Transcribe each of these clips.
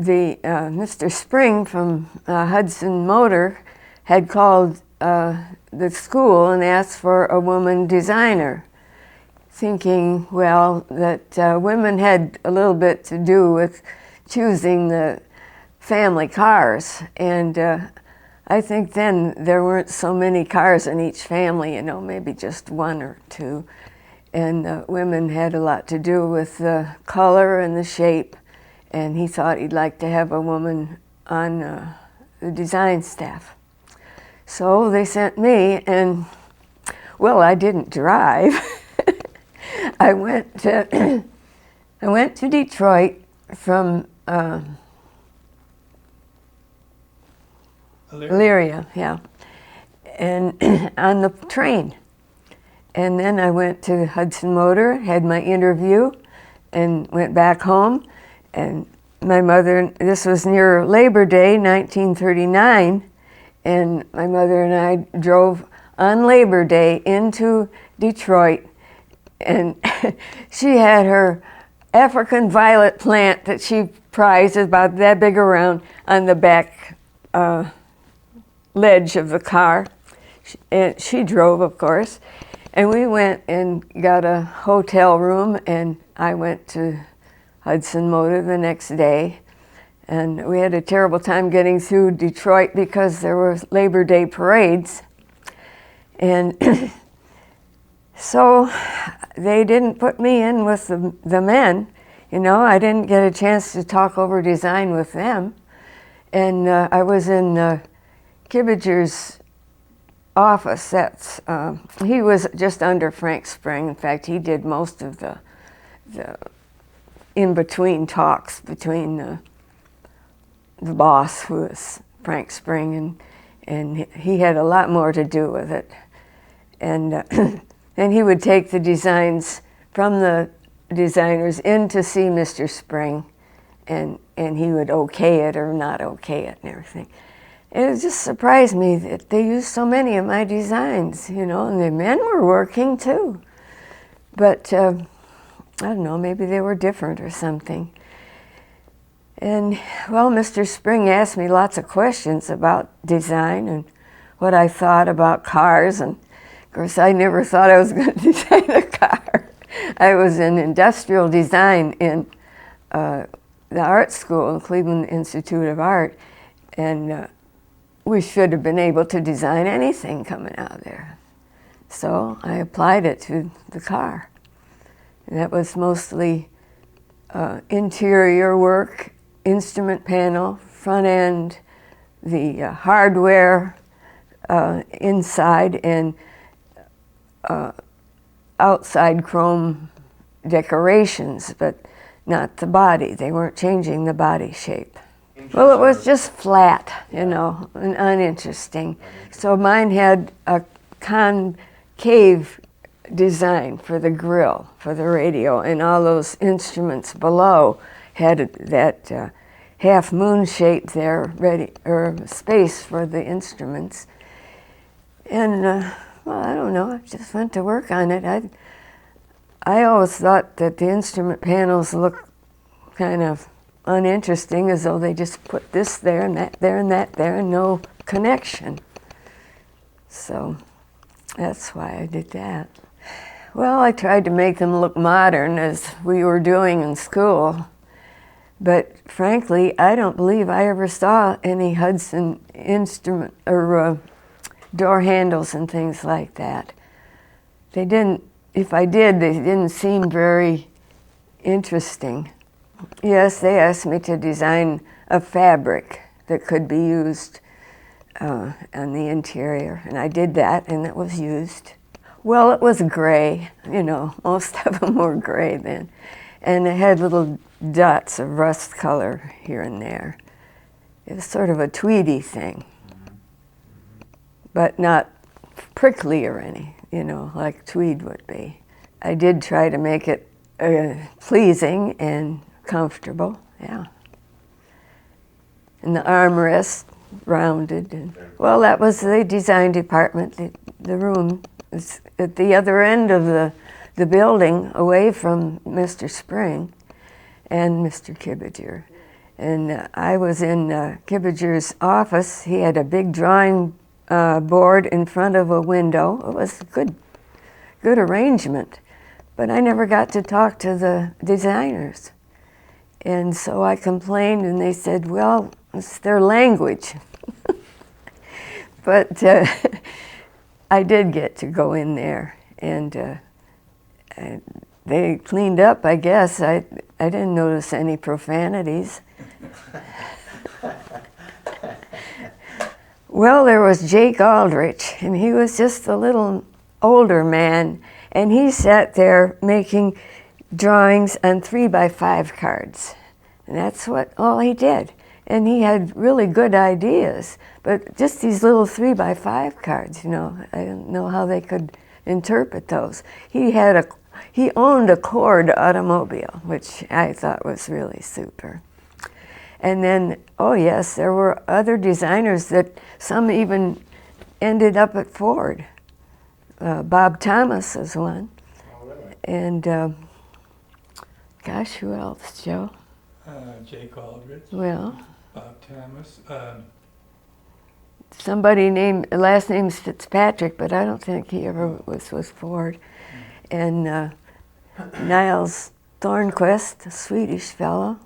Mr. Spring from Hudson Motor had called the school and asked for a woman designer, thinking, well, that women had a little bit to do with choosing the family cars. And I think then there weren't so many cars in each family, you know, maybe just one or two. And women had a lot to do with the color and the shape. And he thought he'd like to have a woman on the design staff. So they sent me, and well, I didn't drive. I went to Detroit from Elyria, yeah, and on the train. And then I went to Hudson Motor, had my interview, and went back home. And my mother, this was near Labor Day, 1939, and my mother and I drove on Labor Day into Detroit, and she had her African violet plant that she prized, about that big around, on the back ledge of the car. And she drove, of course, and we went and got a hotel room, and I went to Hudson Motor the next day, and we had a terrible time getting through Detroit because there were Labor Day parades. And so they didn't put me in with the men, you know. I didn't get a chance to talk over design with them. And I was in Kibiger's office. He was just under Frank Spring. In fact, he did most of the in-between talks between the boss, who was Frank Spring, and he had a lot more to do with it. And then he would take the designs from the designers in to see Mr. Spring, and he would okay it or not okay it and everything. And it just surprised me that they used so many of my designs, you know, and the men were working too. But I don't know, maybe they were different or something. And, well, Mr. Spring asked me lots of questions about design and what I thought about cars. And, of course, I never thought I was going to design a car. I was in industrial design in the art school, the Cleveland Institute of Art, and we should have been able to design anything coming out of there. So I applied it to the car. And that was mostly interior work, instrument panel, front end, the hardware inside, and outside chrome decorations, but not the body. They weren't changing the body shape. Well, it was just flat, you know, and uninteresting. So mine had a concave design for the grill, for the radio, and all those instruments below had that half moon shape there, ready, or space for the instruments. And well, I don't know, I just went to work on it. I always thought that the instrument panels looked kind of uninteresting, as though they just put this there and that there and that there and no connection. So that's why I did that. Well, I tried to make them look modern, as we were doing in school, but frankly, I don't believe I ever saw any Hudson instrument or door handles and things like that. They didn't, if I did, they didn't seem very interesting. Yes, they asked me to design a fabric that could be used on the interior, and I did that, and it was used. Well, it was gray, you know, most of them were gray then, and it had little dots of rust color here and there. It was sort of a tweedy thing, but not prickly or any, you know, like tweed would be. I did try to make it pleasing and comfortable, yeah. And the armrest rounded. And, well, that was the design department. The room was at the other end of the building, away from Mr. Spring and Mr. Kibiger. And I was in Kibiger's office. He had a big drawing board in front of a window. It was a good arrangement. But I never got to talk to the designers. And so I complained, and they said, well, it's their language. But I did get to go in there, and they cleaned up, I guess. I didn't notice any profanities. Well, there was Jake Aldrich, and he was just a little older man, and he sat there making drawings on 3x5 cards. And that's all he did. And he had really good ideas, but just these little 3x5 cards, you know, I don't know how they could interpret those. He owned a Cord automobile, which I thought was really super. And then, oh yes, there were other designers that some even ended up at Ford. Bob Thomas is one. Oh, really? And gosh, who else, Joe? Jake Aldrich. Well, Bob Thomas. somebody last name's Fitzpatrick, but I don't think he ever was with Ford. And Niles Thornquist, a Swedish fellow.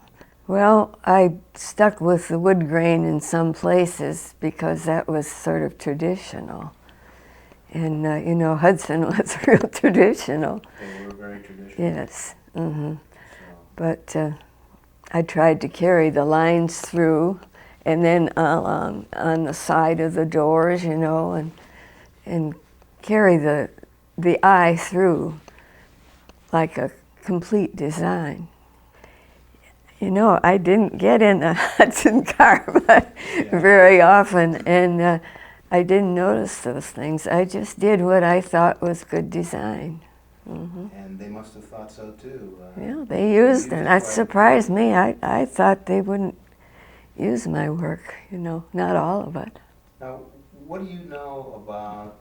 Well, I stuck with the wood grain in some places because that was sort of traditional. And, you know, Hudson was real traditional. They were very traditional. Yes. Mm-hmm. So, But I tried to carry the lines through, and then on the side of the doors, you know, and carry the eye through like a complete design. You know, I didn't get in a Hudson car very often, and I didn't notice those things. I just did what I thought was good design. Mm-hmm. and they must have thought so too. Yeah, they used it. That surprised me. I thought they wouldn't use my work, you know, not all of it. Now, what do you know about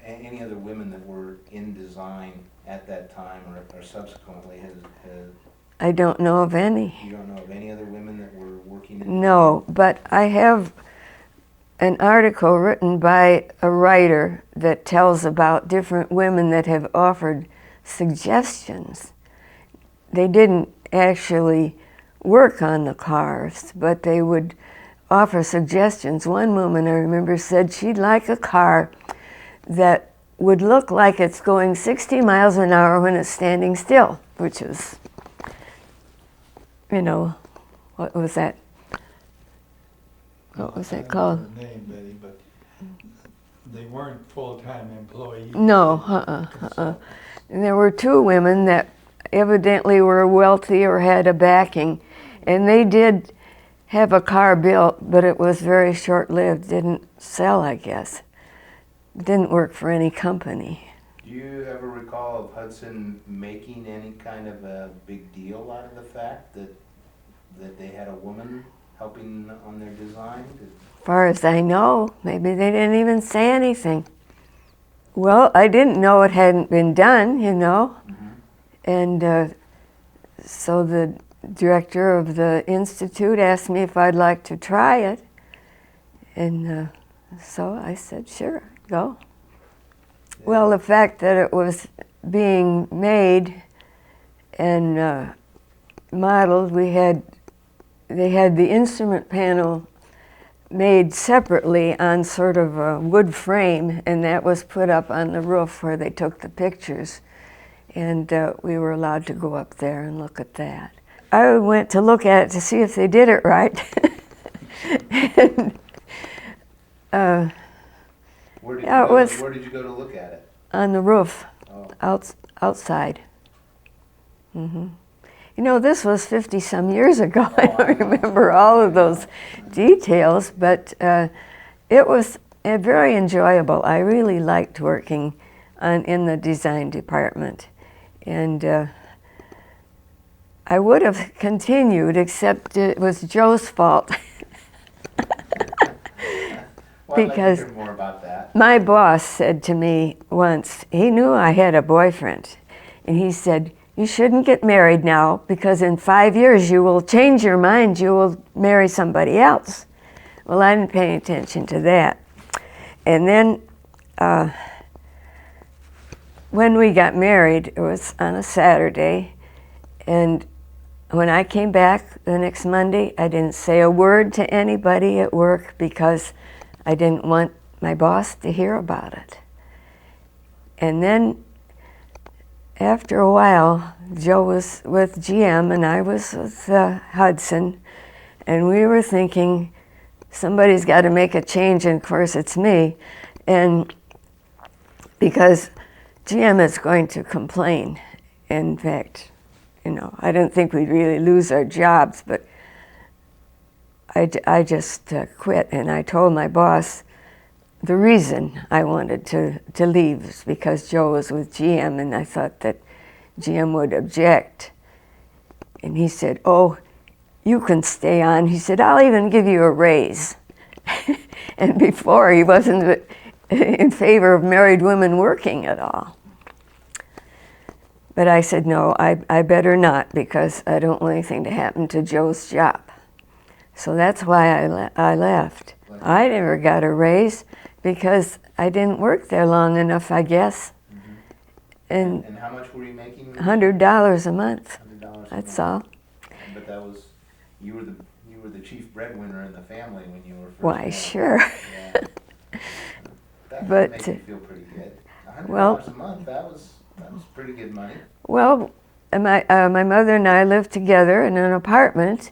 any other women that were in design at that time or subsequently? I don't know of any. You don't know of any other women that were working in No, but I have an article written by a writer that tells about different women that have offered suggestions. They didn't actually work on the cars, but they would offer suggestions. One woman I remember said she'd like a car that would look like it's going 60 miles an hour when it's standing still, which is, you know, what was that? What was that called? I don't know the name, Betty, but they weren't full-time employees. No, And there were two women that evidently were wealthy or had a backing, and they did have a car built, but it was very short-lived, didn't sell, I guess. Didn't work for any company. Do you ever recall of Hudson making any kind of a big deal out of the fact that they had a woman helping on their design? As far as I know, maybe they didn't even say anything. Well, I didn't know it hadn't been done, you know. Mm-hmm. And so the director of the institute asked me if I'd like to try it. And so I said, sure, go. Yeah. Well, the fact that it was being made and modeled, they had the instrument panel made separately on sort of a wood frame, and that was put up on the roof where they took the pictures. And we were allowed to go up there and look at that. I went to look at it to see if they did it right. And, Where did you go to look at it? on the roof, Oh. outside. Mm-hmm. You know, this was 50-some years ago. I don't remember all of those details, but it was very enjoyable. I really liked working in the design department. And I would have continued, except it was Joe's fault. Well, Because I'd like to hear more about that. my boss said to me once, he knew I had a boyfriend, and he said, you shouldn't get married now because in 5 years you will change your mind, you will marry somebody else. Well, I didn't pay any attention to that. And then when we got married, it was on a Saturday, and when I came back the next Monday, I didn't say a word to anybody at work because I didn't want my boss to hear about it. And then after a while, Joe was with GM and I was with Hudson, and we were thinking, somebody's got to make a change, and of course it's me. And because GM is going to complain. In fact, I don't think we'd really lose our jobs, but I just quit, and I told my boss the reason I wanted to leave was because Joe was with GM, and I thought that GM would object. And he said, "Oh, you can stay on." He said, "I'll even give you a raise." And before, he wasn't in favor of married women working at all. But I said, no, I better not, because I don't want anything to happen to Joe's job. So that's why I left. I never got a raise because I didn't work there long enough, I guess. And how much were you making? $100 a month. $100 That's all. But that was, you were the chief breadwinner in the family when you were first Why, married. sure. Yeah. That But, makes you feel pretty good. $100 well, a month, that was pretty good money. Well, my mother and I lived together in an apartment,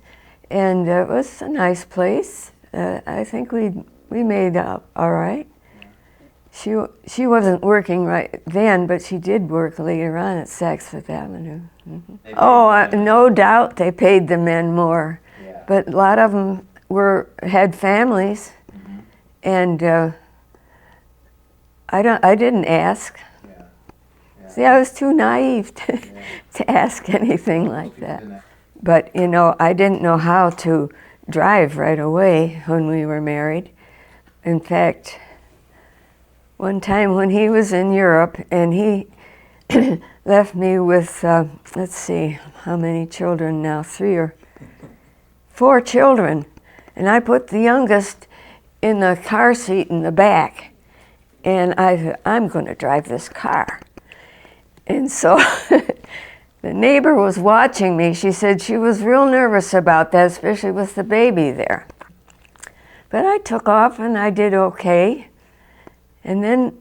and it was a nice place. I think we made out all right. She wasn't working right then, but she did work later on at Saks Fifth Avenue. Mm-hmm. Oh, no doubt they paid the men more, Yeah. but a lot of them had families, Mm-hmm. and I didn't ask. Yeah. Yeah. See, I was too naive to, Yeah. to ask anything like Most people that. didn't. But, I didn't know how to drive right away when we were married. In fact, one time when he was in Europe and he left me with, let's see, how many children now? 3 or 4 children. And I put the youngest in the car seat in the back. And I thought, I'm going to drive this car. And so the neighbor was watching me. She said she was real nervous about that, especially with the baby there. But I took off and I did okay. And then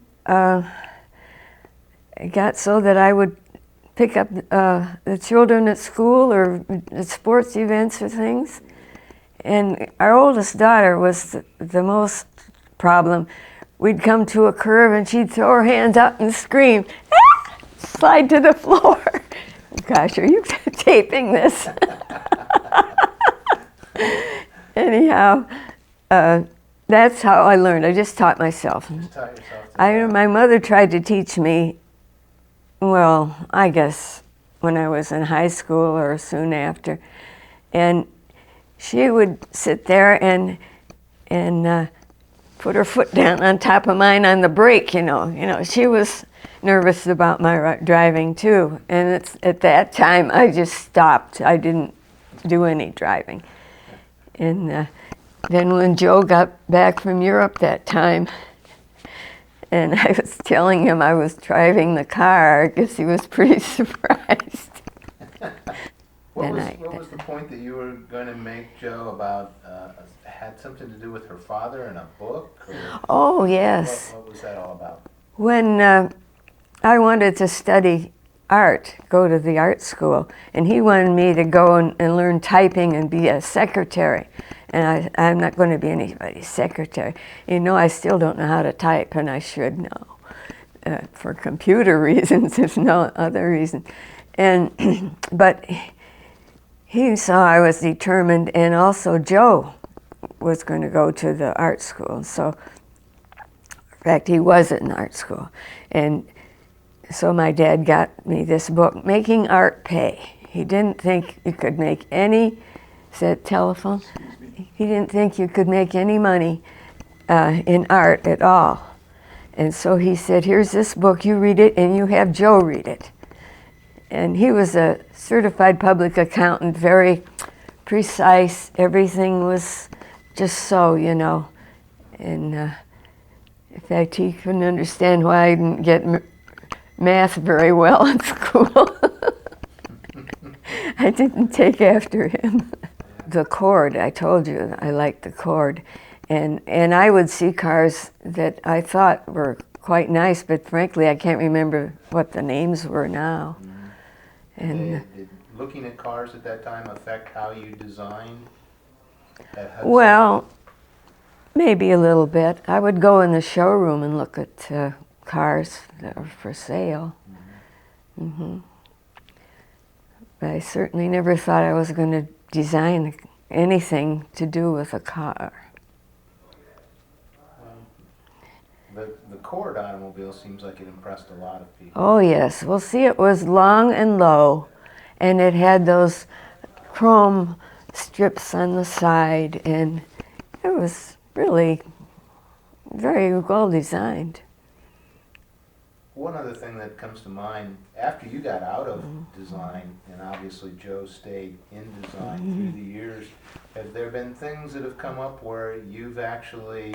it got so that I would pick up the children at school or at sports events or things. And our oldest daughter was the most problem. We'd come to a curve and she'd throw her hands up and scream, "Ah!" Slide to the floor. Gosh, are you taping this? Anyhow, that's how I learned. I just taught myself. Just taught yourself to My mother tried to teach me, well, I guess when I was in high school or soon after. And she would sit there and put her foot down on top of mine on the brake, She was nervous about my driving too. And at that time, I just stopped. I didn't do any driving. And then when Joe got back from Europe that time, and I was telling him I was driving the car, I guess he was pretty surprised. What was the point that you were going to make, Joe, about, had something to do with her father in a book? Or Oh, yes. What was that all about? When I wanted to study art, go to the art school, and he wanted me to go and learn typing and be a secretary. And I'm not going to be anybody's secretary. I still don't know how to type, and I should know for computer reasons, if no other reason. But he saw I was determined, and also Joe was going to go to the art school. So, in fact, he was in art school. And so my dad got me this book, Making Art Pay. He didn't think you could make any, is that telephone? He didn't think you could make any money in art at all. And so he said, here's this book, you read it, and you have Joe read it. And he was a certified public accountant, very precise. Everything was just so, you know. And in fact, he couldn't understand why I didn't get math very well in school. I didn't take after him. The Cord, I told you, I liked the Cord. And I would see cars that I thought were quite nice, but frankly, I can't remember what the names were now. And Did looking at cars at that time affect how you designed at Hudson? well, maybe a little bit. I would go in the showroom and look at cars that were for sale. Mm-hmm. But I certainly never thought I was going to design anything to do with a car. The Cord automobile seems like it impressed a lot of people. Oh yes, well see, it was long and low, and it had those chrome strips on the side, and it was really very well designed. One other thing that comes to mind, after you got out of design, and obviously Joe stayed in design through the years, have there been things that have come up where you've actually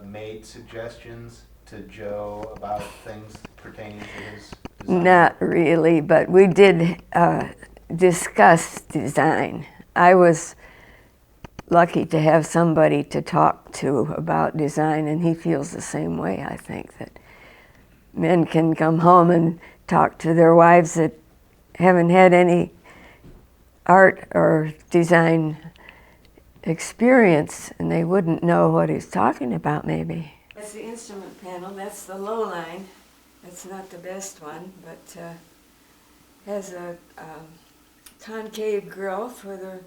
made suggestions to Joe about things pertaining to his design? Not really, but we did discuss design. I was lucky to have somebody to talk to about design, and he feels the same way, I think, that men can come home and talk to their wives that haven't had any art or design experience, and they wouldn't know what he's talking about, maybe. That's the instrument panel. That's the low line. That's not the best one, but has a concave grill for the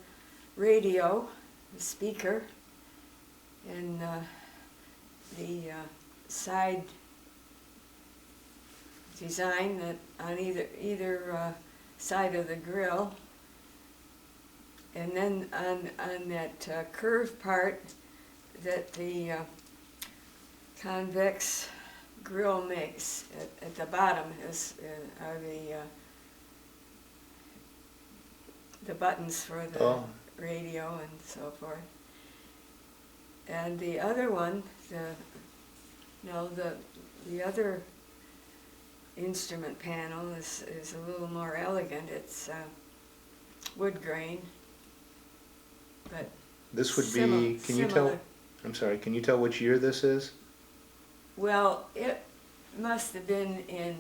radio, the speaker, and the side design that on either side of the grill. And then on that curved part that the convex grill makes at the bottom are the buttons for the radio and so forth. And the other one, the other instrument panel is a little more elegant. It's wood grain. But this would be, can you tell, I'm sorry, can you tell which year this is? Well, it must have been in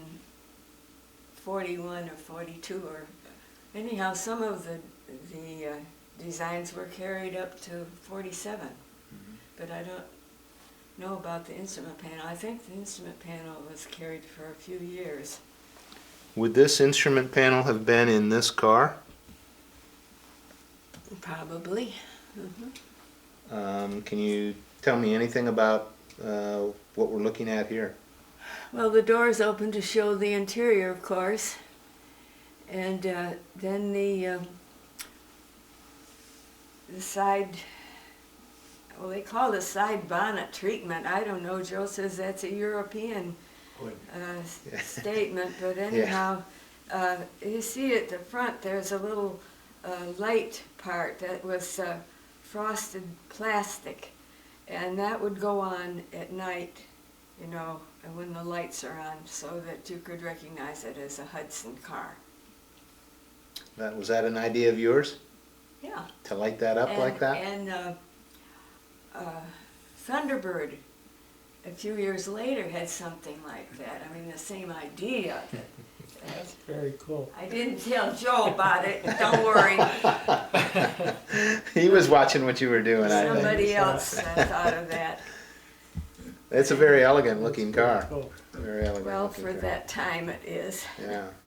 41 or 42, or anyhow, some of the designs were carried up to 47. But I don't know about the instrument panel. I think the instrument panel was carried for a few years. Would this instrument panel have been in this car? Probably. Can you tell me anything about what we're looking at here? Well, the doors open to show the interior, of course, and then the side. Well, they call the side bonnet treatment. I don't know. Joe says that's a European statement, but anyhow, you see at the front there's a little light part that was frosted plastic, and that would go on at night, you know, when the lights are on, so that you could recognize it as a Hudson car. Was that an idea of yours? Yeah. To light that up like that? And Thunderbird, a few years later, had something like that. I mean, the same idea. That's very cool. I didn't tell Joe about it, don't worry. He was watching what you were doing, I think. Somebody else thought of that. It's a very elegant looking car. Cool. Very elegant Well, looking for car. that time it is. Yeah.